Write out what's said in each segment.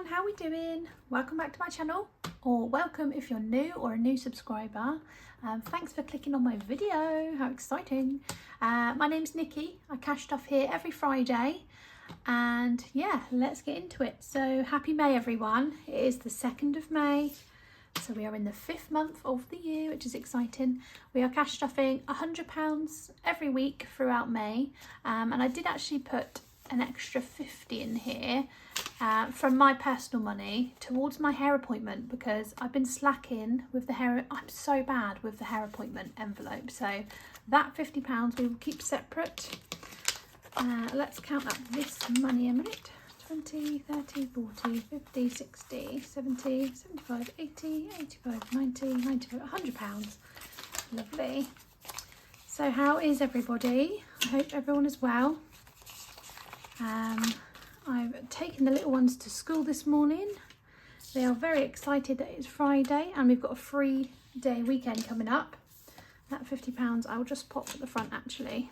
everyone, how are we doing? Welcome back to my channel, or welcome if you're new or a new subscriber. Thanks for clicking on my video, how exciting. My name's Nikki, I cash stuff here every Friday, and yeah, let's get into it. So happy May everyone, it is the 2nd of May, so we are in the 5th month of the year, which is exciting. We are cash stuffing £100 every week throughout May, and I did actually put an extra 50 in here from my personal money towards my hair appointment, because I've been slacking with the hair. I'm so bad with the hair appointment envelope, so that £50 we will keep separate. Let's count up this money a minute. 20, 30, 40, 50, 60, 70, 75, 80, 85, 90, 95, £100. Lovely. So how is everybody? I hope everyone is well. I've taken the little ones to school this morning. They are very excited that it's Friday and we've got a 3-day weekend coming up. That £50 I'll just pop at the front actually.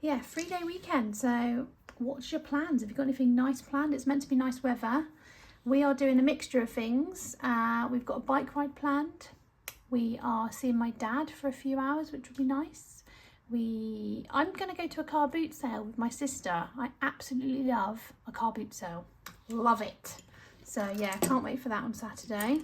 Yeah, 3-day weekend. So what's your plans? Have you got anything nice planned? It's meant to be nice weather. We are doing a mixture of things. We've got a bike ride planned. We are seeing my dad for a few hours, which would be nice. I'm going to go to a car boot sale with my sister. I absolutely love a car boot sale. Love it. So yeah, can't wait for that on Saturday.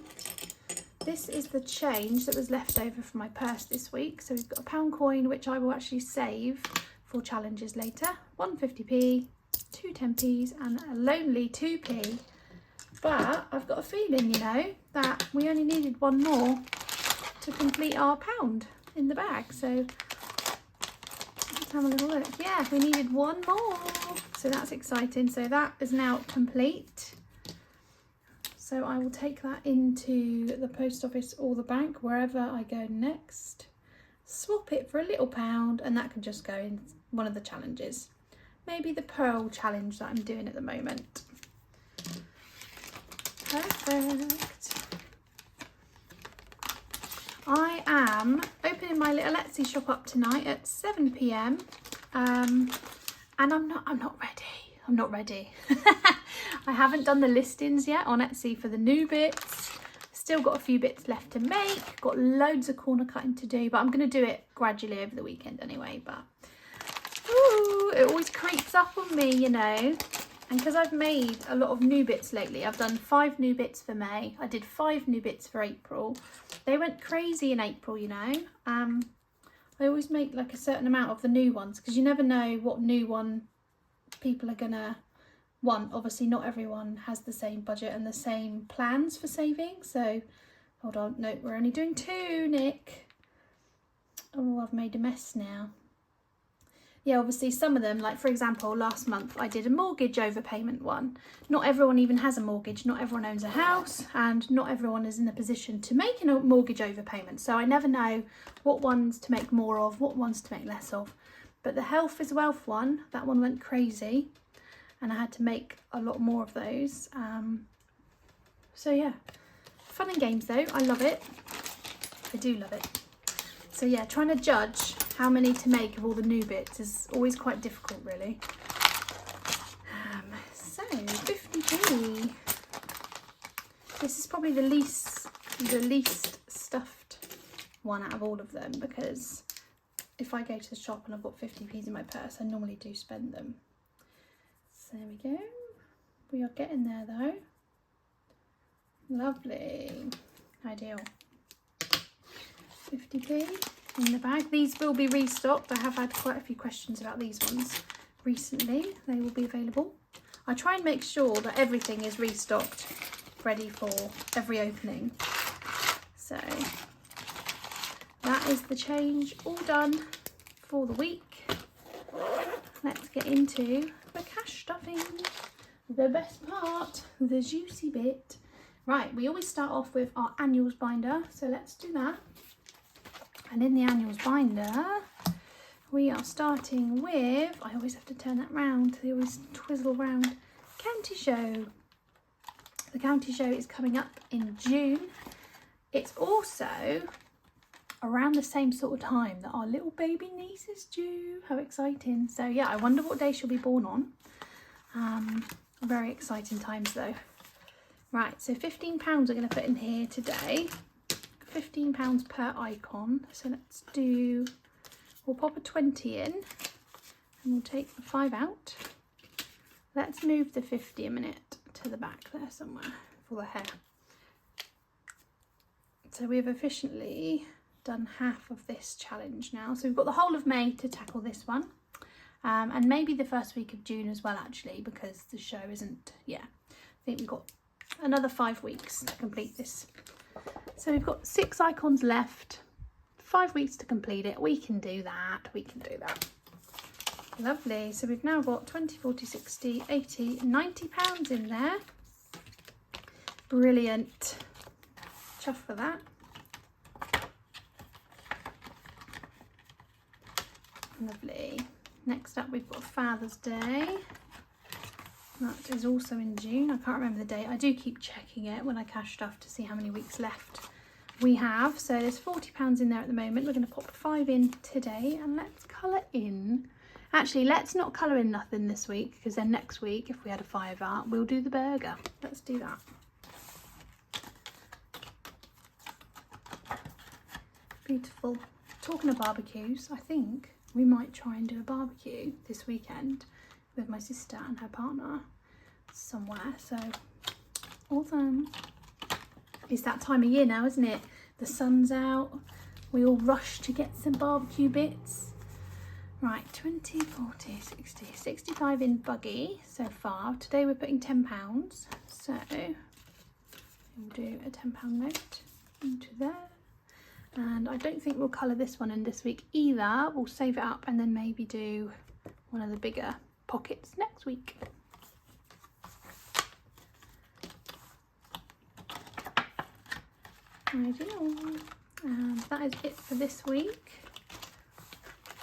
This is the change that was left over from my purse this week. So we've got a £1 coin, which I will actually save for challenges later. 1 50p, 2 10p's and a lonely 2p. But I've got a feeling, you know, that we only needed one more to complete our £1 in the bag. So have a little look. Yeah, we needed one more, so that's exciting. So that is now complete, so I will take that into the post office or the bank, wherever I go next, swap it for a little £1, and that can just go in one of the challenges, maybe the pearl challenge that I'm doing at the moment. Perfect. I am opening my little Etsy shop up tonight at 7 p.m. And I'm not ready. I haven't done the listings yet on Etsy for the new bits. Still got a few bits left to make. Got loads of corner cutting to do, but I'm going to do it gradually over the weekend anyway. But ooh, it always creeps up on me, you know. And because I've made a lot of new bits lately, I've done 5 new bits for May. I did 5 new bits for April. They went crazy in April, you know. I always make like a certain amount of the new ones, because you never know what new one people are gonna want. Obviously not everyone has the same budget and the same plans for saving. So hold on, no, we're only doing 2, Nick. Oh, I've made a mess now. Yeah, obviously some of them, like for example, last month I did a mortgage overpayment one. Not everyone even has a mortgage, not everyone owns a house, and not everyone is in a position to make a mortgage overpayment. So I never know what ones to make more of, what ones to make less of. But the health is wealth one, that one went crazy, and I had to make a lot more of those. So yeah, fun and games though, I love it. I do love it. So yeah, trying to judge how many to make of all the new bits is always quite difficult, really. So 50p. This is probably the least stuffed one out of all of them, because if I go to the shop and I've got 50p's in my purse, I normally do spend them. So there we go. We are getting there though. Lovely. Ideal. 50p in the bag. These will be restocked. I have had quite a few questions about these ones recently. They will be available. I try and make sure that everything is restocked, ready for every opening. So that is the change all done for the week. Let's get into the cash stuffing, the best part, the juicy bit. Right, we always start off with our annuals binder, so let's do that. And in the annuals binder, we are starting with, I always have to turn that round, they always twizzle round, County Show. The County Show is coming up in June. It's also around the same sort of time that our little baby niece is due. How exciting. So yeah, I wonder what day she'll be born on. Very exciting times though. Right, so £15 we're going to put in here today. £15 per icon. So let's do, we'll pop a 20 in and we'll take the 5 out. Let's move the 50 a minute to the back there somewhere for the hair. So we've efficiently done half of this challenge now. So we've got the whole of May to tackle this one. And maybe the first week of June as well, actually, because the show isn't, yeah. I think we've got another 5 weeks to complete this. So we've got 6 icons left, 5 weeks to complete it. We can do that, we can do that. Lovely, so we've now got 20, 40, 60, 80, £90 in there. Brilliant. Chuff for that. Lovely. Next up we've got Father's Day. That is also in June. I can't remember the date. I do keep checking it when I cash stuff to see how many weeks left we have. So there's £40 in there at the moment. We're going to pop 5 in today and let's colour in. Actually, let's not colour in nothing this week, because then next week, if we had a 5 we'll do the burger. Let's do that. Beautiful. Talking of barbecues, I think we might try and do a barbecue this weekend with my sister and her partner somewhere. So awesome. It's that time of year now, isn't it? The sun's out, we all rush to get some barbecue bits. Right, 20, 40, 60, 65 in buggy so far. Today we're putting £10, so we'll do a £10 note into there. And I don't think we'll colour this one in this week either. We'll save it up and then maybe do one of the bigger pockets next week. Ideal. And that is it for this week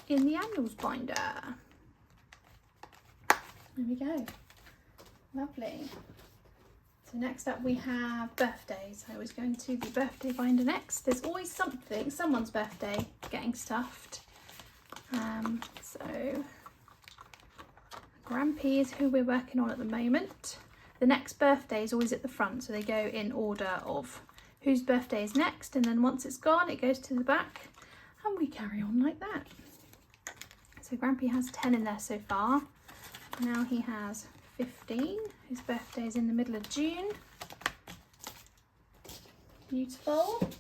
in the annuals binder. There we go. Lovely. So next up we have birthdays. I was going to the birthday binder next. There's always something, someone's birthday getting stuffed. So Grampy is who we're working on at the moment. The next birthday is always at the front, so they go in order of whose birthday is next, and then once it's gone it goes to the back and we carry on like that. So Grampy has 10 in there so far. Now he has 15. His birthday is in the middle of June. Beautiful.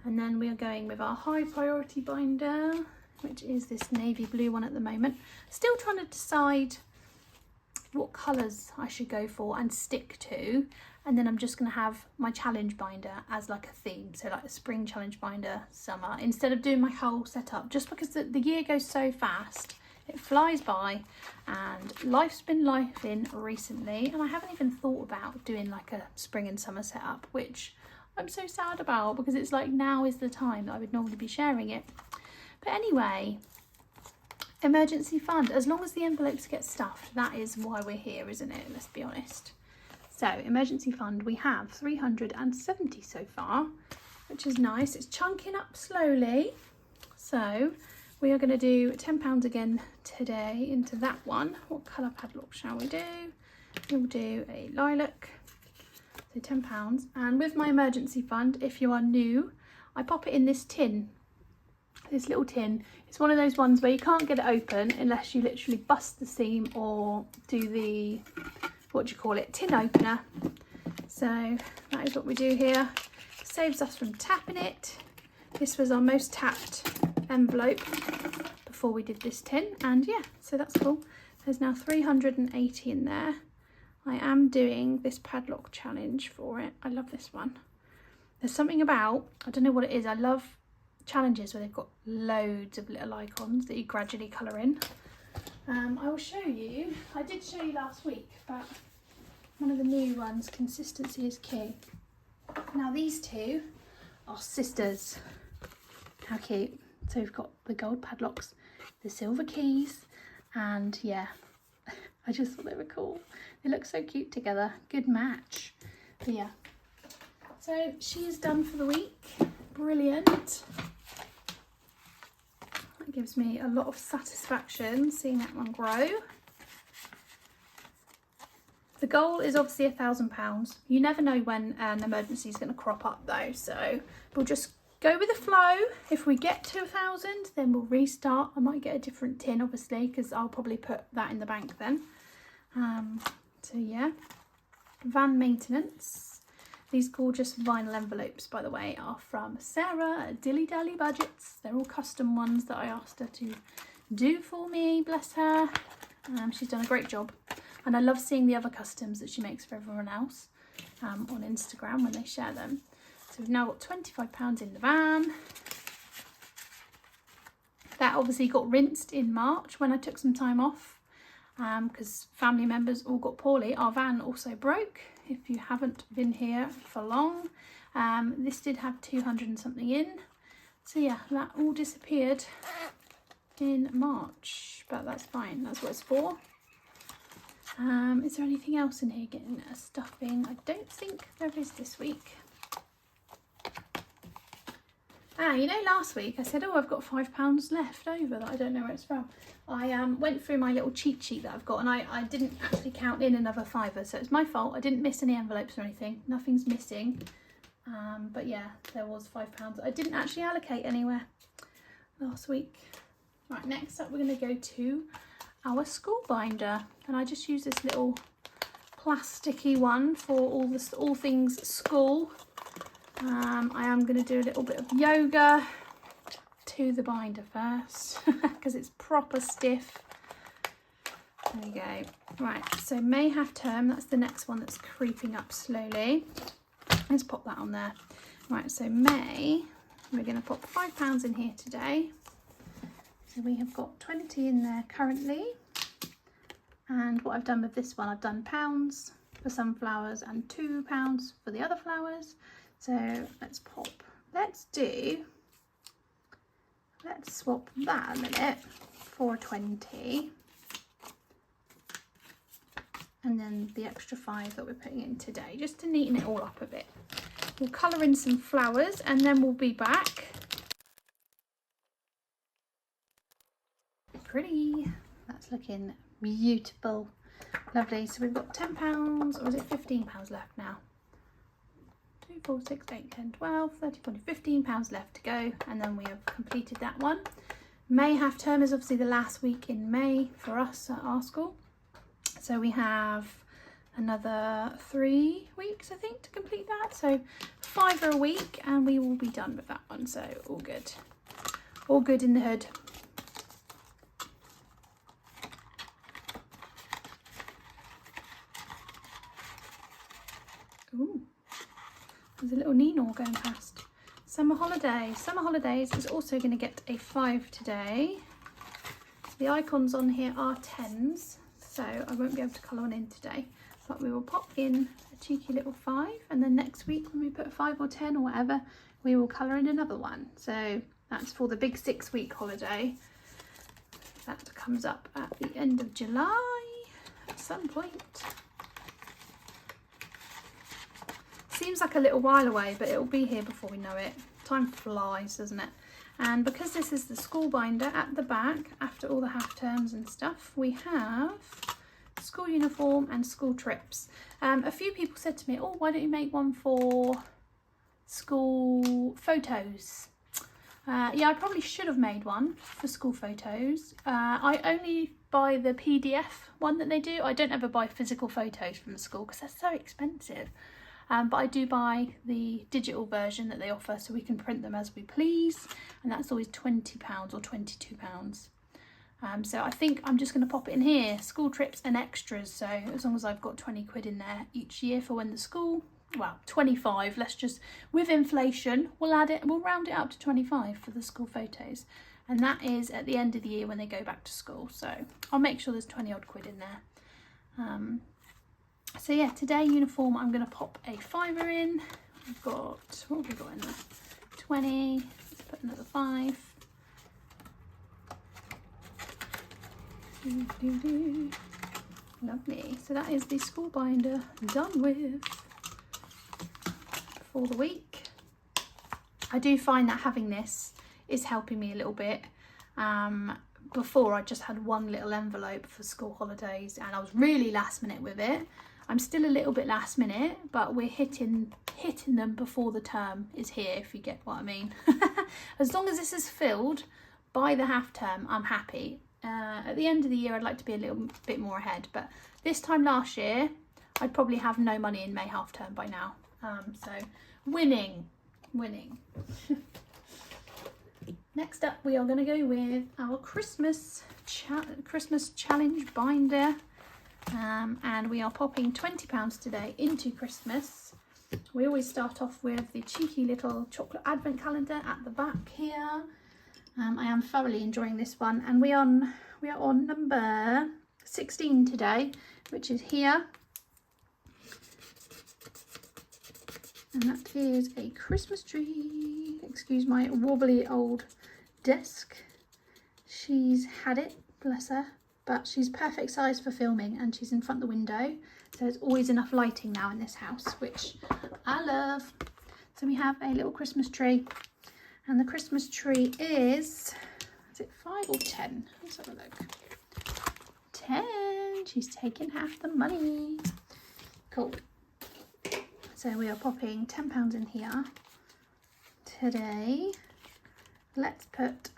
And then we are going with our high priority binder, which is this navy blue one at the moment. Still trying to decide what colours I should go for and stick to. And then I'm just going to have my challenge binder as like a theme. So like a spring challenge binder, summer, instead of doing my whole setup, just because the year goes so fast. It flies by and life's been lifing recently, and I haven't even thought about doing like a spring and summer setup, which I'm so sad about, because it's like now is the time that I would normally be sharing it. But anyway, emergency fund, as long as the envelopes get stuffed, that is why we're here, isn't it? Let's be honest. So emergency fund, we have 370 so far, which is nice. It's chunking up slowly. So we are going to do £10 again today into that one. What colour padlock shall we do? We'll do a lilac, so £10. And with my emergency fund, if you are new, I pop it in this tin, this little tin. It's one of those ones where you can't get it open unless you literally bust the seam or do the, what do you call it, tin opener. So that is what we do here. Saves us from tapping it. This was our most tapped envelope before we did this tin, and yeah, so that's cool. There's now 380 in there. I am doing this padlock challenge for it. I love this one. There's something about, I don't know what it is, I love challenges where they've got loads of little icons that you gradually colour in. I will show you, I did show you last week, but one of the new ones, consistency is key. Now these two are sisters. How cute. So we've got the gold padlocks, the silver keys, and yeah, I just thought they were cool. They look so cute together. Good match. But yeah, so she is done for the week. Brilliant. That gives me a lot of satisfaction seeing that one grow. The goal is obviously £1,000. You never know when an emergency is going to crop up though, so we'll just go with the flow. If we get to 1,000, then we'll restart. I might get a different tin, obviously, because I'll probably put that in the bank then. So yeah, van maintenance. These gorgeous vinyl envelopes, by the way, are from Sarah at Dilly Dally Budgets. They're all custom ones that I asked her to do for me, bless her. She's done a great job, and I love seeing the other customs that she makes for everyone else on Instagram when they share them. So we've now got £25 in the van. That obviously got rinsed in March when I took some time off because family members all got poorly. Our van also broke, if you haven't been here for long. This did have 200 and something in. So yeah, that all disappeared in March, but that's fine, that's what it's for. Is there anything else in here getting a stuffing? I don't think there is this week. You know, last week I said, oh, I've got £5 left over that I don't know where it's from. I went through my little cheat sheet that I've got, and I didn't actually count in another £5, so it's my fault. I didn't miss any envelopes or anything, nothing's missing. But yeah, there was £5 I didn't actually allocate anywhere last week. Right, next up we're going to go to our school binder, and I just use this little plasticky one for all things school. I am going to do a little bit of yoga to the binder first because it's proper stiff. There we go. Right, so May half term, that's the next one that's creeping up slowly. Let's pop that on there. Right, so May, we're going to pop £5 in here today. So we have got 20 in there currently. And what I've done with this one, I've done £1 for some flowers and £2 for the other flowers. So let's swap that a minute for 20. And then the extra 5 that we're putting in today, just to neaten it all up a bit. We'll colour in some flowers and then we'll be back. Pretty, that's looking beautiful. Lovely, so we've got £10, or is it £15 left now? 2, 4, 6, 8, 10, 12, 13, 14, £15 left to go, and then we have completed that one. May half term is obviously the last week in May for us at our school. So we have another 3 weeks, I think, to complete that. So £5 a week and we will be done with that one. So all good. All good in the hood. Ooh, there's a little Nino going past. Summer holidays. Summer holidays is also going to get a 5 today. The icons on here are 10s, so I won't be able to colour one in today, but we will pop in a cheeky little 5, and then next week when we put 5 or 10 or whatever, we will colour in another one. So that's for the big 6-week holiday. That comes up at the end of July at some point. Seems like a little while away, but it'll be here before we know it. Time flies, doesn't it? And because this is the school binder, at the back, after all the half terms and stuff, we have school uniform and school trips. A few people said to me, oh, why don't you make one for school photos? Yeah, I probably should have made one for school photos. I only buy the PDF one that they do. I don't ever buy physical photos from the school because they're so expensive. But I do buy the digital version that they offer, so we can print them as we please, and that's always £20 or £22. So I think I'm just going to pop it in here, school trips and extras, so as long as I've got 20 quid in there each year for when the school, well, 25, let's just, with inflation, we'll add it, we'll round it up to 25 for the school photos, and that is at the end of the year when they go back to school, so I'll make sure there's 20 odd quid in there. So yeah, today uniform, I'm going to pop a £5 in. We've got, what have we got in there? 20, let's put another 5. Lovely, so that is the school binder done with for the week. I do find that having this is helping me a little bit. Before I just had one little envelope for school holidays and I was really last minute with it. I'm still a little bit last minute, but we're hitting them before the term is here, if you get what I mean. As long as this is filled by the half term, I'm happy. At the end of the year, I'd like to be a little bit more ahead, but this time last year, I'd probably have no money in May half term by now. So winning. Next up, we are going to go with our Christmas challenge binder. And we are popping £20 today into Christmas. We always start off with the cheeky little chocolate advent calendar at the back here. I am thoroughly enjoying this one, and we are on number 16 today, which is here. And that is a Christmas tree. Excuse my wobbly old desk. She's had it, bless her. But she's perfect size for filming, and she's in front of the window, so there's always enough lighting now in this house, which I love. So we have a little Christmas tree, and the Christmas tree is it 5 or 10? Let's have a look. 10. She's taking half the money. Cool. So we are popping £10 in here today. Let's put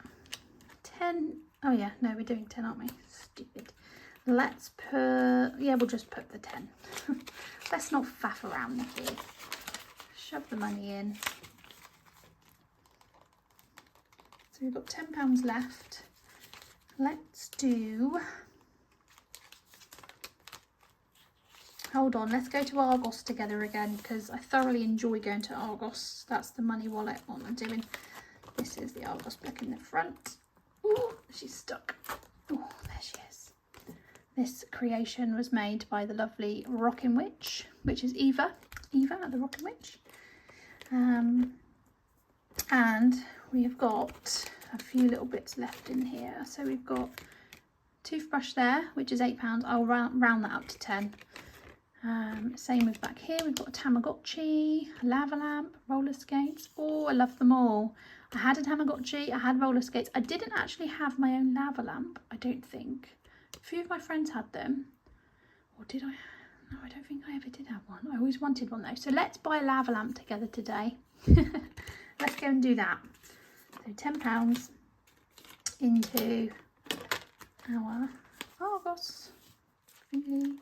10. Oh yeah, no, we're doing 10, aren't we? Stupid. Let's put, yeah, we'll just put the 10. Let's not faff around here. Shove the money in. So we've got £10 left. Let's do, hold on, let's go to Argos together again, because I thoroughly enjoy going to Argos. That's the money wallet one I'm doing. This is the Argos book in the front. Ooh, she's stuck. Oh, there she is. This creation was made by the lovely Rockin' Witch, which is Eva at the Rockin' Witch. And we have got a few little bits left in here. So we've got toothbrush there, which is £8. I'll round that up to 10. Same with back here. We've got a Tamagotchi, a lava lamp, roller skates. Oh, I love them all. I had a Tamagotchi, I had roller skates. I didn't actually have my own lava lamp, I don't think. A few of my friends had them. Or did I? No, I don't think I ever did have one. I always wanted one though. So let's buy a lava lamp together today. Let's go and do that. So £10 into our Argos thingy.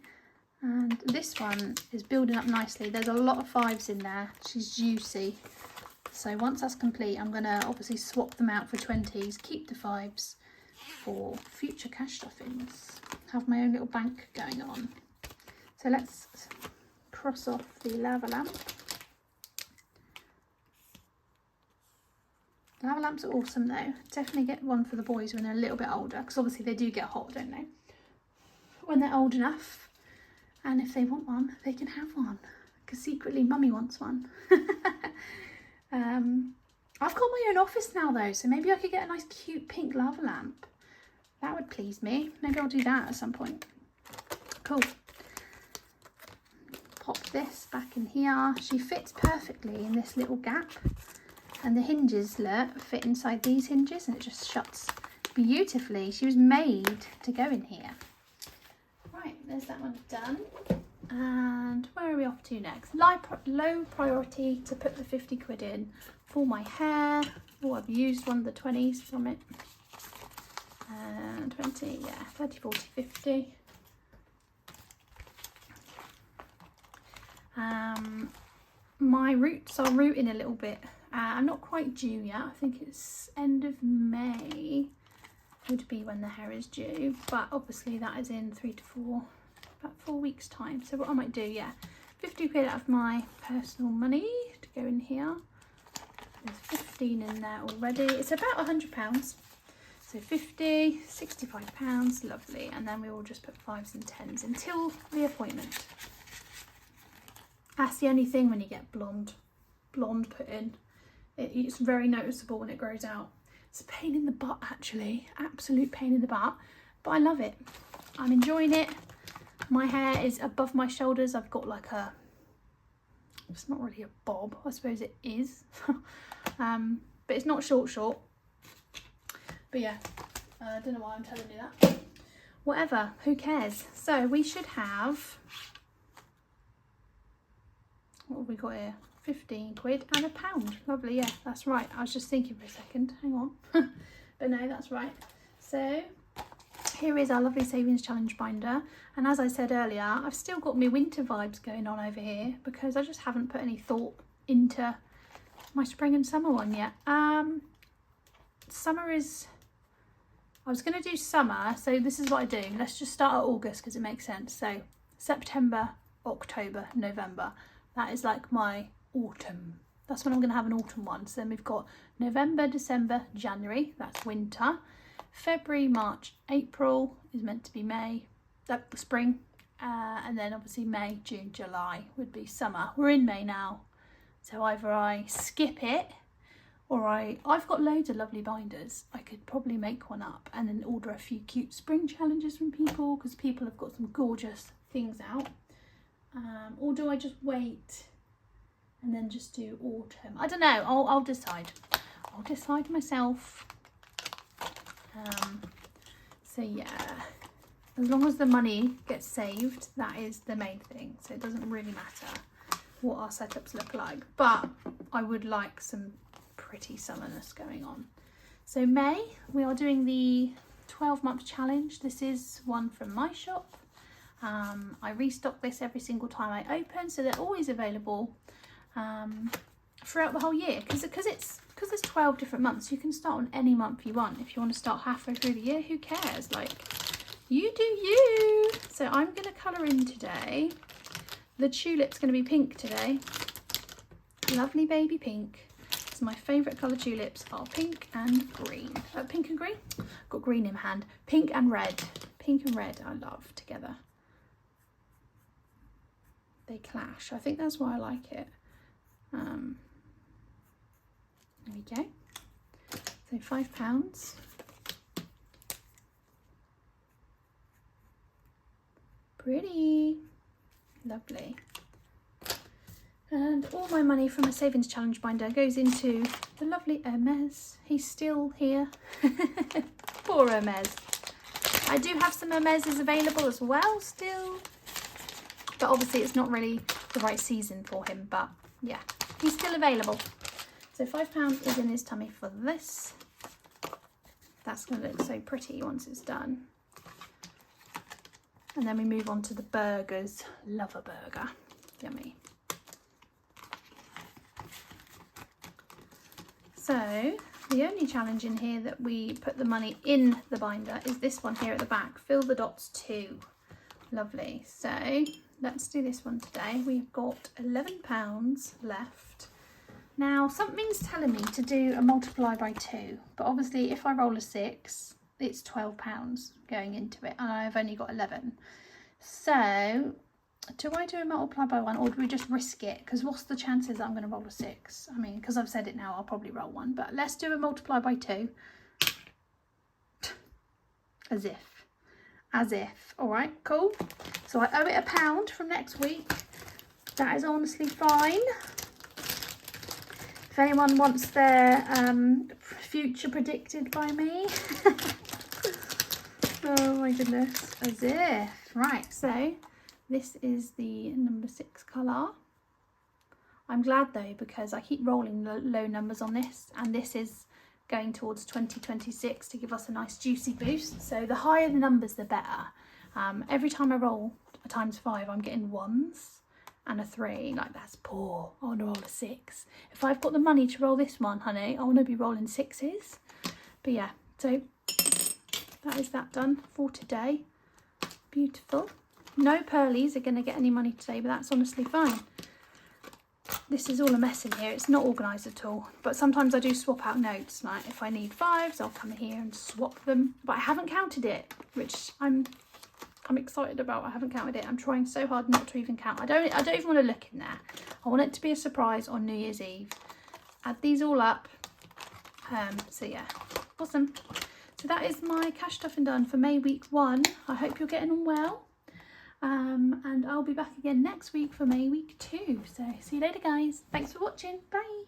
And this one is building up nicely. There's a lot of 5s in there. She's juicy. So once that's complete, I'm going to obviously swap them out for 20s, keep the 5s for future cash stuffings. Have my own little bank going on. So let's cross off the lava lamp. Lava lamps are awesome though. Definitely get one for the boys when they're a little bit older, because obviously they do get hot, don't they? When they're old enough. And if they want one, they can have one. Because secretly mummy wants one. I've got my own office now though, so maybe I could get a nice cute pink lava lamp. That would please me. Maybe I'll do that at some point. Cool. Pop this back in here. She fits perfectly in this little gap, and the hinges fit inside these hinges, and it just shuts beautifully. She was made to go in here. Right, there's that one done. And where are we off to next? Low priority to put the 50 quid in for my hair. Oh, I've used one of the 20s from it. 20, yeah, 30, 40, 50. My roots are rooting a little bit. I'm not quite due yet. I think it's end of May would be when the hair is due, but obviously that is in 3 to 4, about 4 weeks time. So what I might do, yeah, 50 quid out of my personal money to go in here. There's 15 in there already. It's about £100. So 50, £65, lovely. And then we will just put 5s and 10s until the appointment. That's the only thing when you get blonde put in. It's very noticeable when it grows out. It's a pain in the butt actually, absolute pain in the butt, but I love it. I'm enjoying it. My hair is above my shoulders. I've got like a, it's not really a bob, I suppose it is. But it's not short. But yeah, I don't know why I'm telling you that. Whatever, who cares? So we should have what have we got here? 15 quid and £1. Lovely, yeah, that's right. I was just thinking for a second, hang on. But no, that's right. So here is our lovely savings challenge binder, and as I said earlier, I've still got my winter vibes going on over here because I just haven't put any thought into my spring and summer one yet. Summer is, I was going to do summer, so this is what I do. Let's just start at August because it makes sense. So September, October, November, that is like my autumn. That's when I'm going to have an autumn one. So then we've got November, December, January, that's winter. February, March, April is meant to be May, spring, and then obviously May, June, July would be summer. We're in May now, so either I skip it or I've got loads of lovely binders. I could probably make one up and then order a few cute spring challenges from people because people have got some gorgeous things out. Or do I just wait and then just do autumn? I don't know, I'll decide. I'll decide myself. So yeah, as long as the money gets saved, that is the main thing. So it doesn't really matter what our setups look like, but I would like some pretty summerness going on. So May, we are doing the 12-month challenge. This is one from my shop. I restock this every single time I open, so they're always available throughout the whole year, because there's 12 different months. You can start on any month you want. If you want to start halfway through the year, who cares? Like, you do you. So I'm going to colour in today. The tulip's going to be pink today. Lovely baby pink. So my favourite colour tulips are pink and green. Pink and green? Got green in my hand. Pink and red. Pink and red I love together. They clash. I think that's why I like it. There we go. So £5. Pretty. Lovely. And all my money from a savings challenge binder goes into the lovely Hermes. He's still here. Poor Hermes. I do have some Hermeses available as well still. But obviously it's not really the right season for him. But yeah, he's still available. So £5 is in his tummy for this. That's going to look so pretty once it's done. And then we move on to the burgers. Love a burger. Yummy. So the only challenge in here that we put the money in the binder is this one here at the back. Fill the dots 2. Lovely. So let's do this one today. We've got £11 left. Now something's telling me to do a multiply by 2, but obviously if I roll a 6, it's £12 going into it, and I've only got 11. So do I do a multiply by 1, or do we just risk it? Because what's the chances that I'm going to roll a 6? I mean, because I've said it now, I'll probably roll 1, but let's do a multiply by 2. As if. All right, cool. So I owe it £1 from next week. That is honestly fine. If anyone wants their future predicted by me. Oh my goodness, as if. Right, so this is the number 6 colour. I'm glad though, because I keep rolling low numbers on this, and this is going towards 2026 to give us a nice juicy boost. So the higher the numbers, the better. Every time I roll a ×5, I'm getting 1s. And a 3, like that's poor. I want to roll a 6. If I've got the money to roll this one, honey, I want to be rolling 6s. But yeah, so that is that done for today. Beautiful. No pearlies are going to get any money today, but that's honestly fine. This is all a mess in here. It's not organised at all. But sometimes I do swap out notes. Like if I need 5s, I'll come here and swap them. But I haven't counted it, which I'm excited about. I haven't counted it. I'm trying so hard not to even count. I don't even want to look in there. I want it to be a surprise on New Year's Eve. Add these all up. So yeah, awesome. So that is my cash stuffing done for May week 1. I hope you're getting on well. And I'll be back again next week for May week 2. So see you later guys. Thanks for watching. Bye.